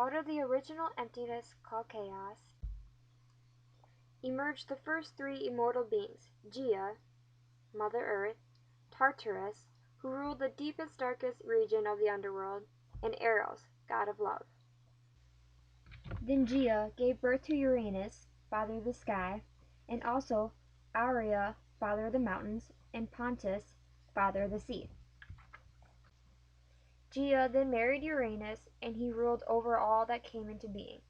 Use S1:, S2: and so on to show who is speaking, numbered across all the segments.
S1: Out of the original emptiness called chaos emerged the first three immortal beings: Gaia, Mother Earth; Tartarus, who ruled the deepest, darkest region of the underworld; and Eros, god of love. Then Gaia gave birth to Uranus, father of the sky, and also Aria, father of the mountains, and Pontus, father of the sea. Gaia then married Uranus, and he ruled over all that came into being.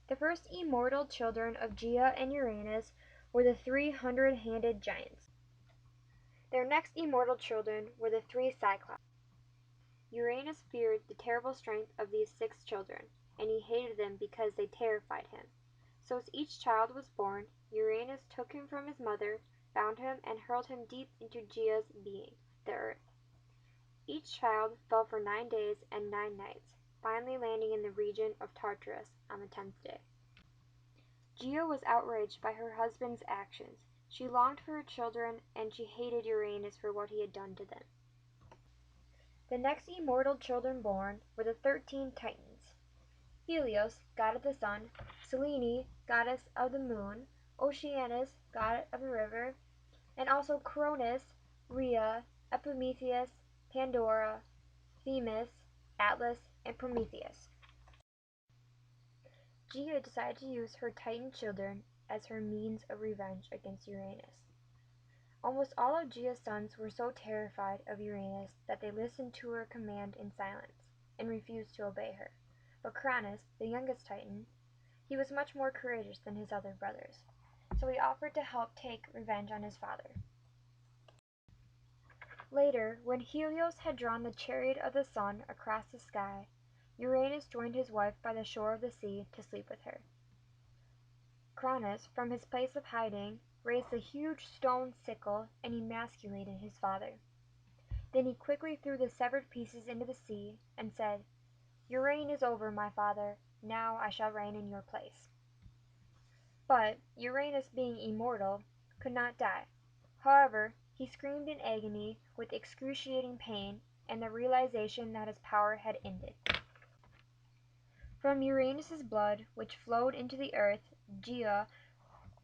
S1: The first immortal children of Gaia and Uranus were the 300-handed giants. Their next immortal children were the 3 Cyclops. Uranus feared the terrible strength of these 6 children, and he hated them because they terrified him. So as each child was born, Uranus took him from his mother, bound him, and hurled him deep into Gaia's being, the earth. Each child fell for 9 days and 9 nights, finally landing in the region of Tartarus on the 10th day. Gaia was outraged by her husband's actions. She longed for her children, and she hated Uranus for what he had done to them. The next immortal children born were the 13 Titans: Helios, god of the sun; Selene, goddess of the moon; Oceanus, god of the river; and also Cronus, Rhea, Epimetheus, Pandora, Themis, Atlas, and Prometheus. Gaia decided to use her Titan children as her means of revenge against Uranus. Almost all of Gaia's sons were so terrified of Uranus that they listened to her command in silence and refused to obey her. But Cronus, the youngest Titan, he was much more courageous than his other brothers, so he offered to help take revenge on his father. Later, when Helios had drawn the chariot of the sun across the sky, Uranus joined his wife by the shore of the sea to sleep with her. Cronus, from his place of hiding, raised a huge stone sickle and emasculated his father. Then he quickly threw the severed pieces into the sea and said, "Your reign is over, my father. Now I shall reign in your place." But Uranus, being immortal, could not die. However, he screamed in agony with excruciating pain and the realization that his power had ended. From Uranus's blood, which flowed into the earth, Gaia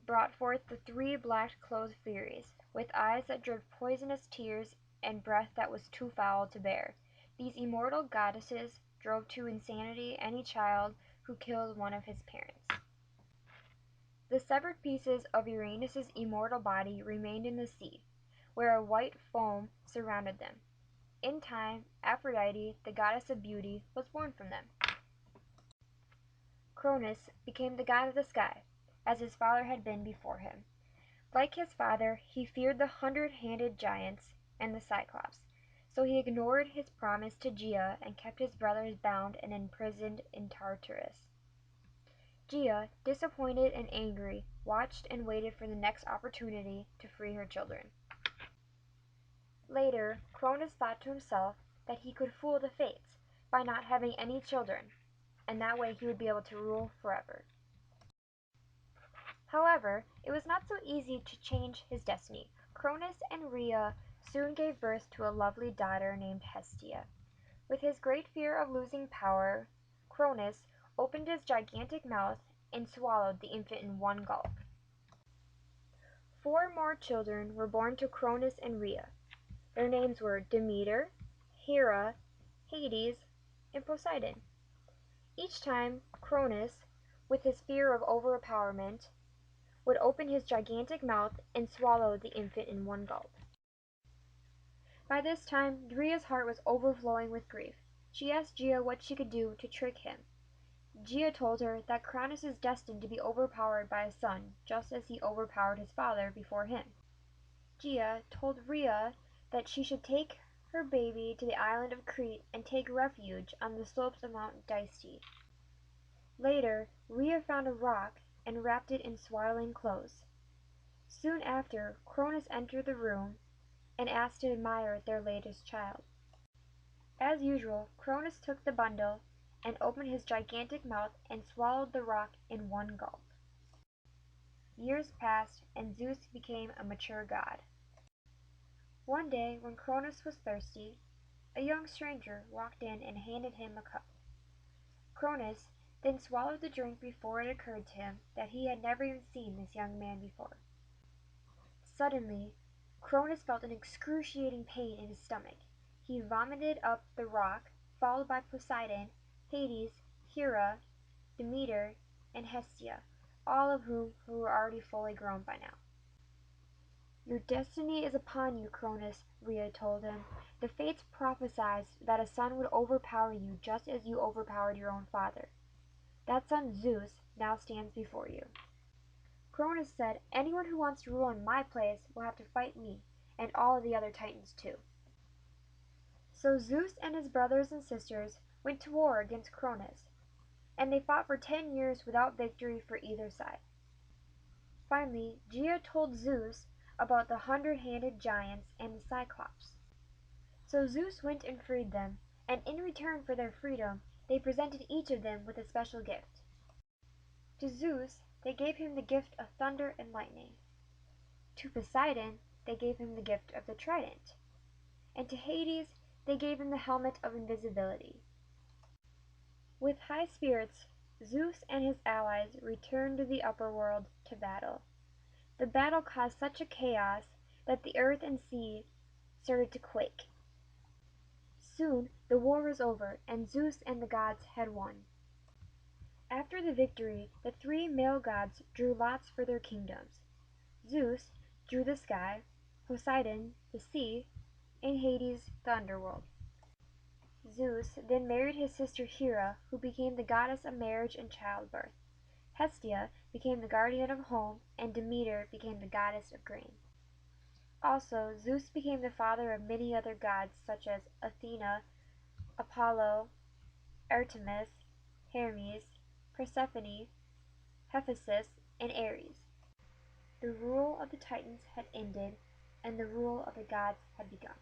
S1: brought forth the 3 black-clothed Furies, with eyes that dripped poisonous tears and breath that was too foul to bear. These immortal goddesses drove to insanity any child who killed one of his parents. The severed pieces of Uranus's immortal body remained in the sea, where a white foam surrounded them. In time, Aphrodite, the goddess of beauty, was born from them. Cronus became the god of the sky, as his father had been before him. Like his father, he feared the 100-handed giants and the Cyclops, so he ignored his promise to Gaia and kept his brothers bound and imprisoned in Tartarus. Gaia, disappointed and angry, watched and waited for the next opportunity to free her children. Later, Cronus thought to himself that he could fool the fates by not having any children, and that way he would be able to rule forever. However, it was not so easy to change his destiny. Cronus and Rhea soon gave birth to a lovely daughter named Hestia. With his great fear of losing power, Cronus opened his gigantic mouth and swallowed the infant in one gulp. 4 more children were born to Cronus and Rhea. Their names were Demeter, Hera, Hades, and Poseidon. Each time, Cronus, with his fear of overpowerment, would open his gigantic mouth and swallow the infant in one gulp. By this time, Rhea's heart was overflowing with grief. She asked Gaia what she could do to trick him. Gaia told her that Cronus is destined to be overpowered by a son, just as he overpowered his father before him. Gaia told Rhea that she should take her baby to the island of Crete and take refuge on the slopes of Mount Dice. Later, Rhea found a rock and wrapped it in swaddling clothes. Soon after, Cronus entered the room and asked to admire their latest child. As usual, Cronus took the bundle and opened his gigantic mouth and swallowed the rock in one gulp. Years passed, and Zeus became a mature god. One day, when Cronus was thirsty, a young stranger walked in and handed him a cup. Cronus, then swallowed the drink before it occurred to him that he had never even seen this young man before. Suddenly, Cronus felt an excruciating pain in his stomach. He vomited up the rock, followed by Poseidon, Hades, Hera, Demeter, and Hestia, all of whom were already fully grown by now. "Your destiny is upon you, Cronus," Rhea told him. "The fates prophesied that a son would overpower you just as you overpowered your own father. That son, Zeus, now stands before you." Cronus said, "Anyone who wants to rule in my place will have to fight me, and all of the other Titans too." So Zeus and his brothers and sisters went to war against Cronus, and they fought for 10 years without victory for either side. Finally, Gaia told Zeus about the 100-handed giants and the Cyclops. So Zeus went and freed them, and in return for their freedom, they presented each of them with a special gift. To Zeus, they gave him the gift of thunder and lightning. To Poseidon, they gave him the gift of the trident. And to Hades, they gave him the helmet of invisibility. With high spirits, Zeus and his allies returned to the upper world to battle. The battle caused such a chaos that the earth and sea started to quake. Soon the war was over, and Zeus and the gods had won. After the victory, the 3 male gods drew lots for their kingdoms. Zeus drew the sky, Poseidon the sea, and Hades the underworld. Zeus then married his sister Hera, who became the goddess of marriage and childbirth. Hestia became the guardian of home, and Demeter became the goddess of grain. Also, Zeus became the father of many other gods such as Athena, Apollo, Artemis, Hermes, Persephone, Hephaestus, and Ares. The rule of the Titans had ended, and the rule of the gods had begun.